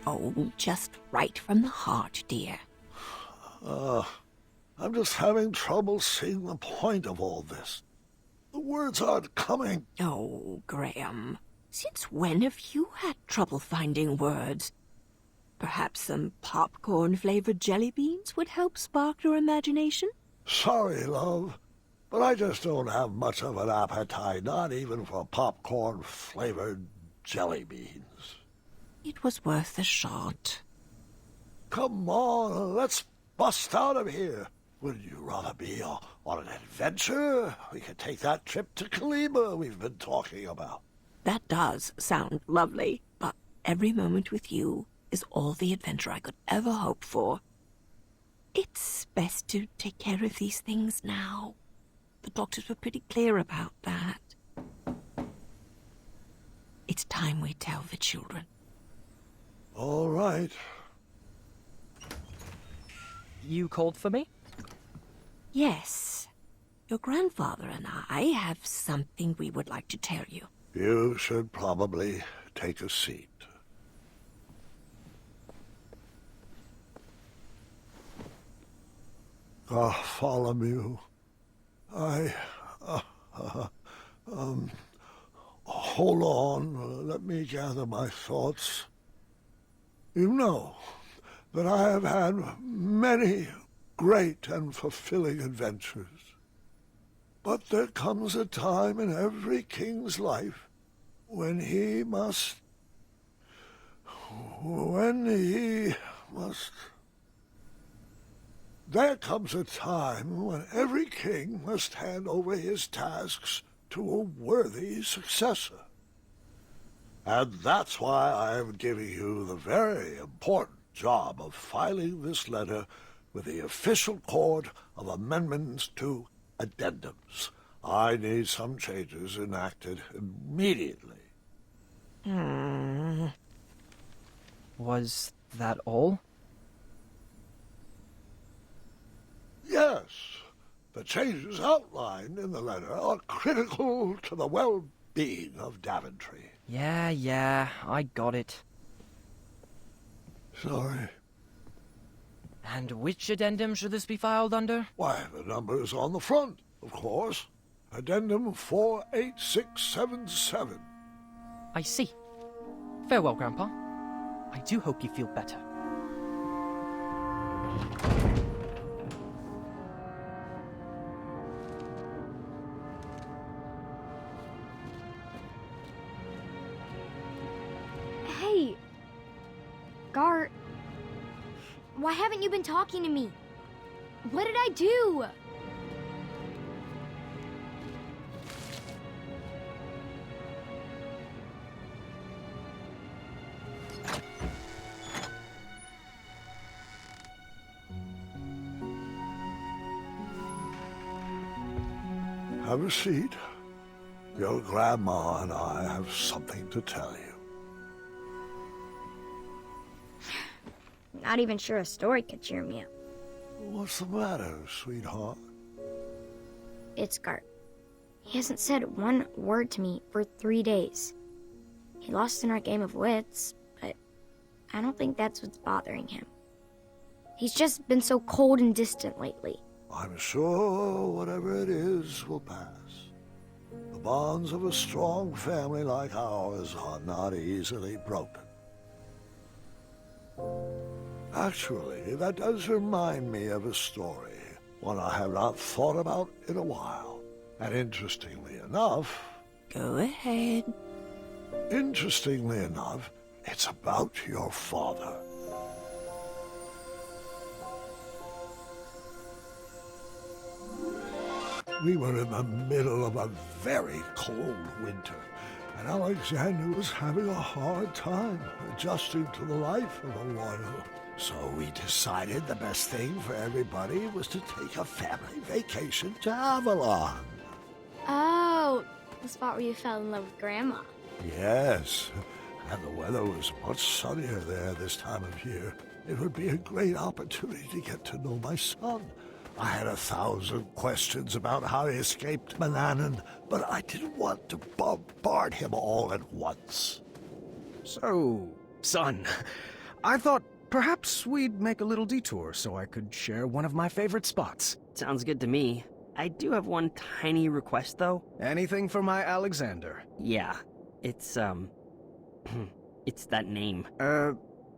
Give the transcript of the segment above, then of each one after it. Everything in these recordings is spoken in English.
Oh, just right from the heart, dear. I'm just having trouble seeing the point of all this. The words aren't coming. Oh, Graham, since when have you had trouble finding words? Perhaps some popcorn-flavored jelly beans would help spark your imagination? Sorry, love, but I just don't have much of an appetite, not even for popcorn-flavored jelly beans. It was worth a shot. Come on, let's bust out of here. Would you rather be on an adventure? We could take that trip to Kalima we've been talking about. That does sound lovely, but every moment with you is all the adventure I could ever hope for. It's best to take care of these things now. The doctors were pretty clear about that. It's time we tell the children. All right. You called for me? Yes. Your grandfather and I have something we would like to tell you. You should probably take a seat. Bartholomew, hold on, let me gather my thoughts. You know that I have had many great and fulfilling adventures. But there comes a time in every king's life when he must... There comes a time when every king must hand over his tasks to a worthy successor. And that's why I am giving you the very important job of filing this letter with the official court of amendments to addendums. I need some changes enacted immediately. Was that all? Yes, the changes outlined in the letter are critical to the well-being of Daventry. Yeah, I got it. Sorry. And which addendum should this be filed under? Why, the number is on the front, of course. Addendum 48677. I see. Farewell, Grandpa. I do hope you feel better. Hey, Gar, why haven't you been talking to me? What did I do? Have a seat. Your grandma and I have something to tell you. Not even sure a story could cheer me up. What's the matter, sweetheart? It's Gart. He hasn't said one word to me for 3 days. He lost in our game of wits, but I don't think that's what's bothering him. He's just been so cold and distant lately. I'm sure whatever it is will pass. The bonds of a strong family like ours are not easily broken. Actually, that does remind me of a story, one I have not thought about in a while. And interestingly enough... Go ahead. Interestingly enough, it's about your father. We were in the middle of a very cold winter, and Alexander was having a hard time adjusting to the life of a royal. So we decided the best thing for everybody was to take a family vacation to Avalon. Oh, the spot where you fell in love with Grandma. Yes, and the weather was much sunnier there this time of year. It would be a great opportunity to get to know my son. I had 1,000 questions about how he escaped Manannan, but I didn't want to bombard him all at once. So, son, I thought perhaps we'd make a little detour so I could share one of my favorite spots. Sounds good to me. I do have one tiny request, though. Anything for my Alexander. Yeah, it's, it's that name.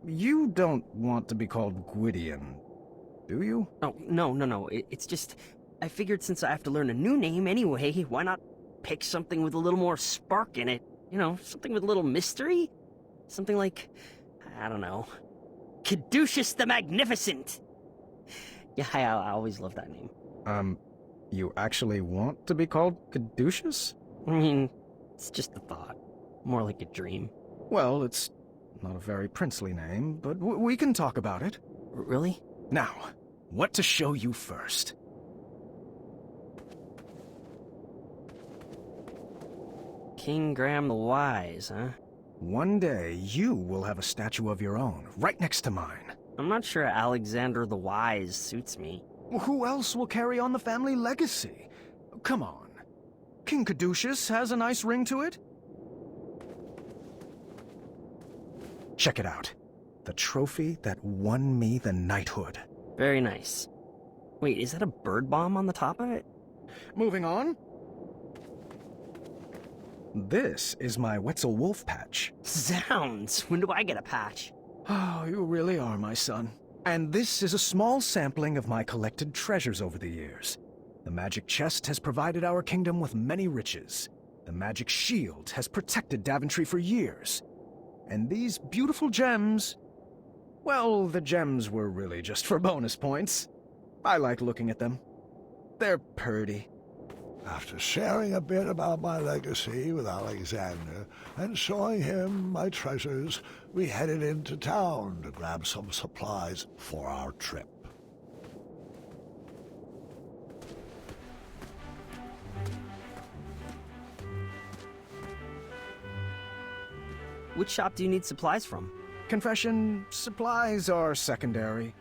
You don't want to be called Gwydion, do you? Oh, no. It's just, I figured since I have to learn a new name anyway, why not pick something with a little more spark in it? You know, something with a little mystery? Something like, I don't know, Caduceus the Magnificent! Yeah, I always loved that name. You actually want to be called Caduceus? I mean, it's just a thought. More like a dream. Well, it's not a very princely name, but we can talk about it. Really? Now, what to show you first? King Graham the Wise, huh? One day, you will have a statue of your own, right next to mine. I'm not sure Alexander the Wise suits me. Who else will carry on the family legacy? Come on. King Caduceus has a nice ring to it. Check it out. The trophy that won me the knighthood. Very nice. Wait, is that a bird bomb on the top of it? Moving on. This is my Wetzel Wolf patch. Zounds! When do I get a patch? Oh, you really are my son. And this is a small sampling of my collected treasures over the years. The magic chest has provided our kingdom with many riches. The magic shield has protected Daventry for years. And these beautiful gems... well, the gems were really just for bonus points. I like looking at them. They're purty. After sharing a bit about my legacy with Alexander and showing him my treasures, we headed into town to grab some supplies for our trip. Which shop do you need supplies from? Confession, supplies are secondary.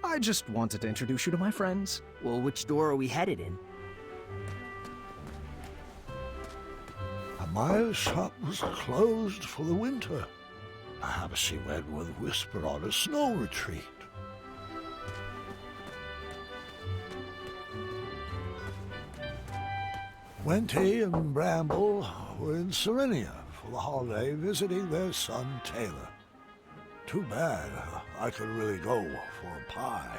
I just wanted to introduce you to my friends. Well, which door are we headed in? My shop was closed for the winter. Perhaps she went with Whisper on a snow retreat. Wenty and Bramble were in Serenia for the holiday visiting their son Taylor. Too bad I could really go for a pie.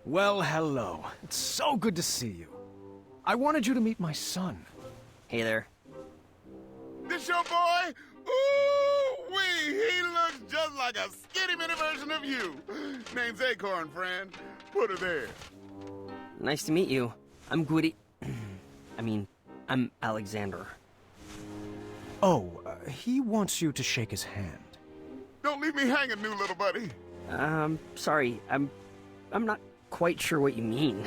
Well, hello. It's so good to see you. I wanted you to meet my son. Hey there. This your boy? Ooh-wee! He looks just like a skinny mini version of you. Name's Acorn, friend. Put her there. Nice to meet you. I'm I'm Alexander. Oh, he wants you to shake his hand. Don't leave me hanging, new little buddy. Sorry. I'm not quite sure what you mean.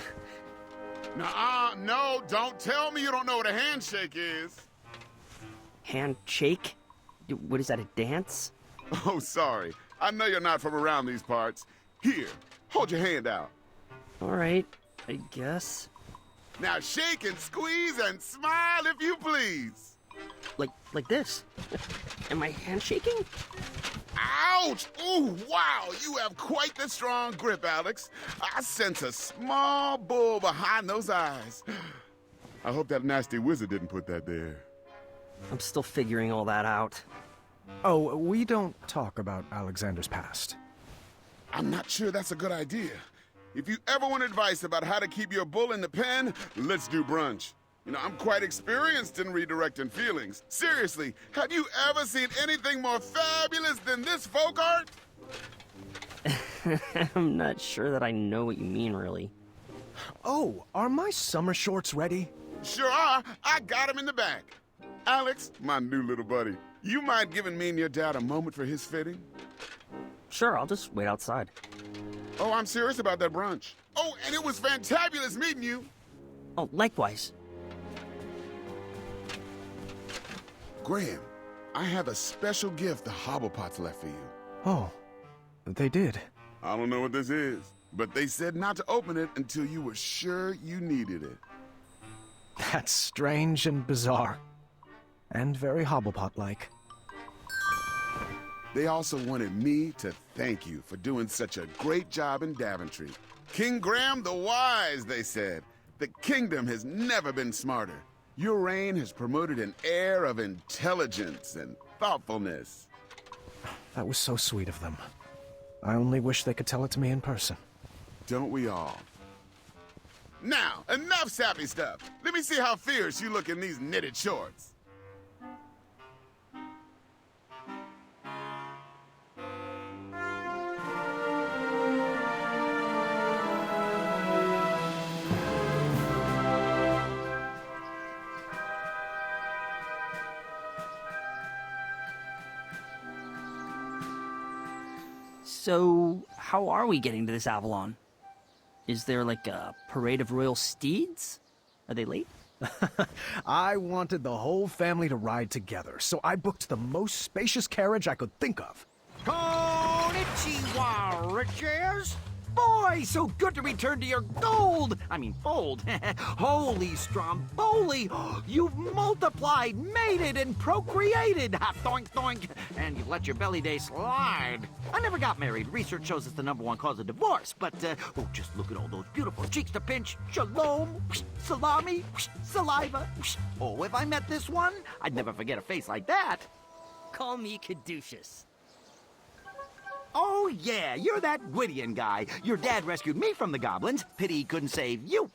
No, don't tell me you don't know what a handshake is. Handshake? What is that, a dance? Oh, sorry. I know you're not from around these parts. Here, hold your hand out. All right, I guess. Now shake and squeeze and smile if you please. Like this? Am I handshaking? Ouch! Ooh, wow! You have quite the strong grip, Alex. I sense a small bull behind those eyes. I hope that nasty wizard didn't put that there. I'm still figuring all that out. Oh, we don't talk about Alexander's past. I'm not sure that's a good idea. If you ever want advice about how to keep your bull in the pen, let's do brunch. You know, I'm quite experienced in redirecting feelings. Seriously, have you ever seen anything more fabulous than this folk art? I'm not sure that I know what you mean, really. Oh, are my summer shorts ready? Sure are. I got him in the back. Alex, my new little buddy, you mind giving me and your dad a moment for his fitting? Sure, I'll just wait outside. Oh, I'm serious about that brunch. Oh, and it was fantabulous meeting you. Oh, likewise. Graham, I have a special gift the Hobblepots left for you. Oh, they did. I don't know what this is, but they said not to open it until you were sure you needed it. That's strange and bizarre. And very Hobblepot-like. They also wanted me to thank you for doing such a great job in Daventry. King Graham the Wise, they said. The kingdom has never been smarter. Your reign has promoted an air of intelligence and thoughtfulness. That was so sweet of them. I only wish they could tell it to me in person. Don't we all? Now, enough sappy stuff. Let me see how fierce you look in these knitted shorts. So, how are we getting to this Avalon? Is there like a parade of royal steeds? Are they late? I wanted the whole family to ride together, so I booked the most spacious carriage I could think of. Konnichiwa, riches! Boy, so good to return to your gold! I mean, fold. Holy Stromboli! You've multiplied, mated, and procreated! Ha, doink, doink! And you've let your belly day slide. I never got married. Research shows it's the #1 cause of divorce. But, oh, just look at all those beautiful cheeks to pinch. Shalom, salami, saliva. Oh, if I met this one, I'd never forget a face like that. Call me Caduceus. Oh, yeah, you're that Gwydion guy. Your dad rescued me from the goblins. Pity he couldn't save you.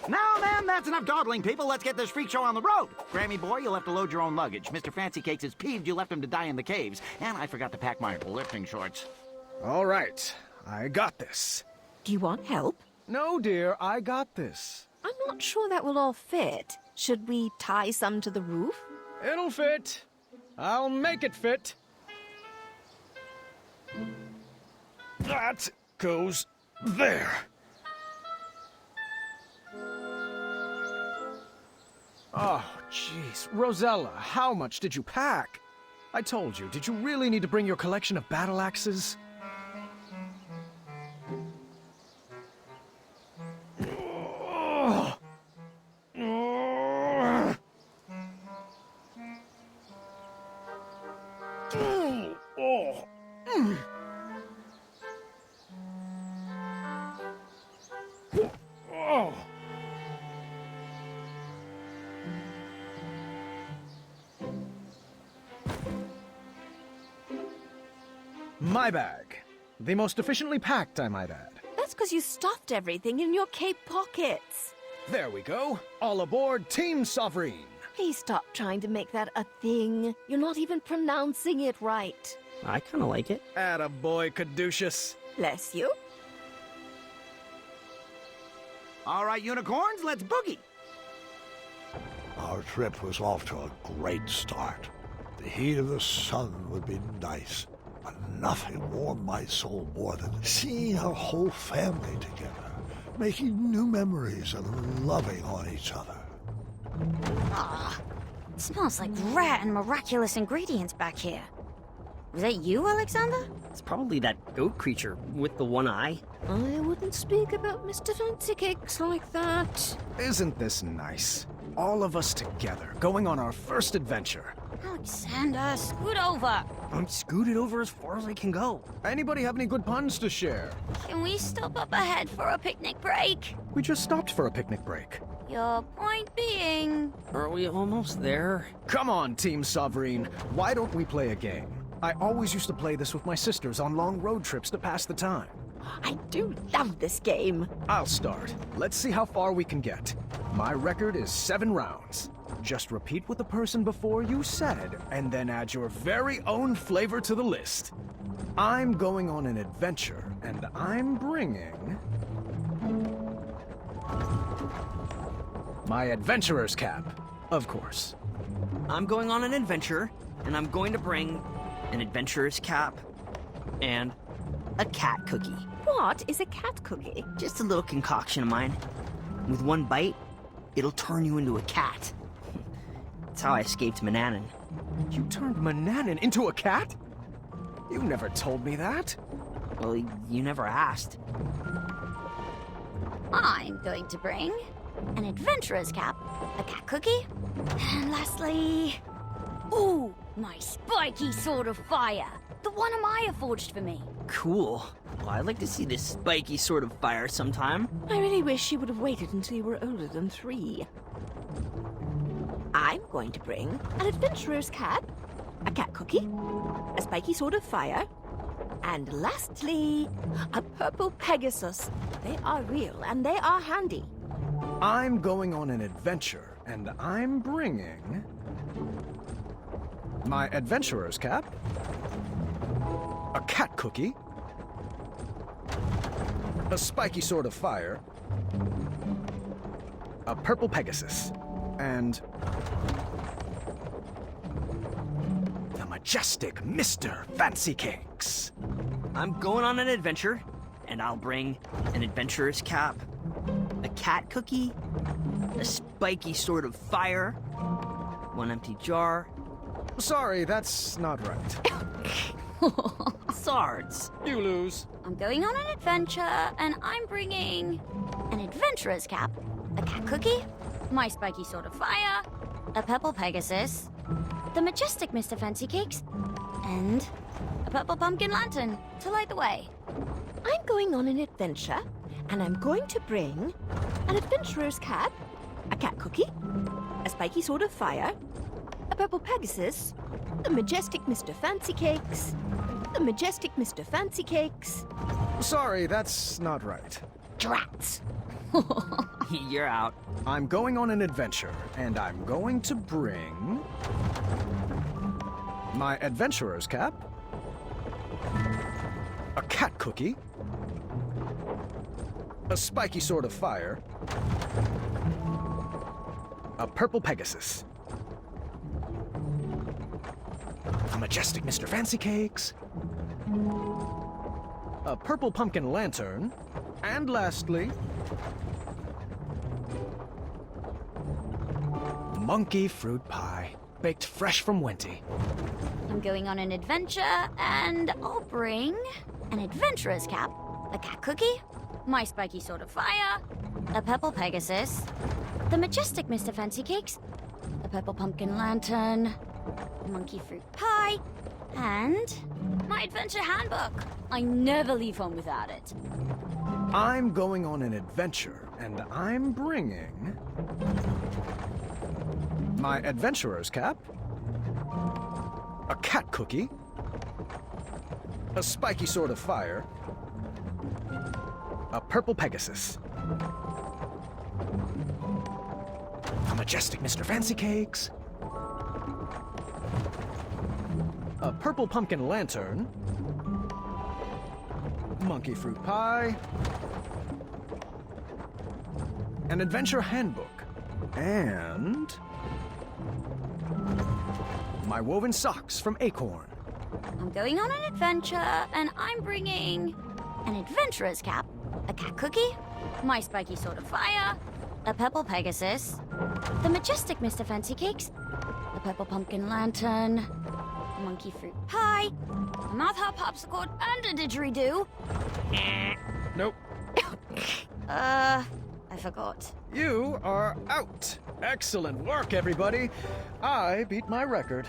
Now, then, that's enough dawdling, people. Let's get this freak show on the road. Grammy boy, you'll have to load your own luggage. Mr. Fancy Cakes is peeved you left him to die in the caves. And I forgot to pack my lifting shorts. All right, I got this. Do you want help? No, dear, I got this. I'm not sure that will all fit. Should we tie some to the roof? It'll fit. I'll make it fit. That goes there. Oh, jeez. Rosella, how much did you pack? I told you, did you really need to bring your collection of battle axes? My bag. The most efficiently packed, I might add. That's because you stuffed everything in your cape pockets. There we go. All aboard Team Sovereign. Please stop trying to make that a thing. You're not even pronouncing it right. I kind of like it. Attaboy, Caduceus. Bless you. All right, unicorns, let's boogie. Our trip was off to a great start. The heat of the sun would be nice, but nothing warmed my soul more than seeing our whole family together, making new memories and loving on each other. Ah, it smells like rare and miraculous ingredients back here. Was that you, Alexander? It's probably that goat creature with the one eye. I wouldn't speak about Mr. Fancy Cakes like that. Isn't this nice? All of us together, going on our first adventure. Alexander, scoot over. I'm scooted over as far as I can go. Anybody have any good puns to share? Can we stop up ahead for a picnic break? We just stopped for a picnic break. Your point being... Are we almost there? Come on, Team Sovereign. Why don't we play a game? I always used to play this with my sisters on long road trips to pass the time. I do love this game. I'll start. Let's see how far we can get. My record is 7 rounds. Just repeat what the person before you said, and then add your very own flavor to the list. I'm going on an adventure, and I'm bringing... my adventurer's cap, of course. I'm going on an adventure, and I'm going to bring an adventurer's cap and a cat cookie. What is a cat cookie? Just a little concoction of mine. With one bite, it'll turn you into a cat. That's how I escaped Manannan. You turned Manannan into a cat? You never told me that. Well, you never asked. I'm going to bring an adventurer's cap, a cat cookie, and lastly, ooh, my spiky sword of fire. The one Amaya forged for me. Cool. Well, I'd like to see this spiky sword of fire sometime. I really wish you would have waited until you were older than 3. I'm going to bring an adventurer's cap, a cat cookie, a spiky sword of fire, and lastly, a purple Pegasus. They are real and they are handy. I'm going on an adventure, and I'm bringing my adventurer's cap, a cat cookie, a spiky sword of fire, a purple Pegasus, and the majestic Mr. Fancy Cakes. I'm going on an adventure, and I'll bring an adventurer's cap, a cat cookie, a spiky sword of fire, one empty jar, Sorry, that's not right. swords. You lose. I'm going on an adventure, and I'm bringing an adventurer's cap, a cat cookie, my spiky sword of fire, a purple Pegasus, the majestic Mr. Fancy Cakes, and a purple pumpkin lantern to light the way. I'm going on an adventure, and I'm going to bring an adventurer's cap, a cat cookie, a spiky sword of fire, a purple Pegasus, the majestic Mr. Fancy Cakes, the majestic Mr. Fancy Cakes. Sorry, that's not right. Drats! You're out. I'm going on an adventure, and I'm going to bring my adventurer's cap, a cat cookie, a spiky sword of fire, a purple Pegasus, a majestic Mr. Fancy Cakes, a purple pumpkin lantern, and lastly, monkey fruit pie, baked fresh from Wenty. I'm going on an adventure, and I'll bring an adventurer's cap, a cat cookie, my spiky sword of fire, a purple Pegasus, the majestic Mr. Fancy Cakes, a purple pumpkin lantern, a monkey fruit pie, and my adventure handbook. I never leave home without it. I'm going on an adventure, and I'm bringing my adventurer's cap, a cat cookie, a spiky sword of fire, a purple Pegasus, a majestic Mr. Fancy Cakes, a purple pumpkin lantern, monkey fruit pie, an adventure handbook, and my woven socks from Acorn. I'm going on an adventure, and I'm bringing an adventurer's cap, a cat cookie, my spiky sword of fire, a purple Pegasus, the majestic Mr. Fancy Cakes, a purple pumpkin lantern, a monkey fruit pie, a mouth hop popsicle, and a didgeridoo. Nope. I forgot. You are out. Excellent work, everybody. I beat my record.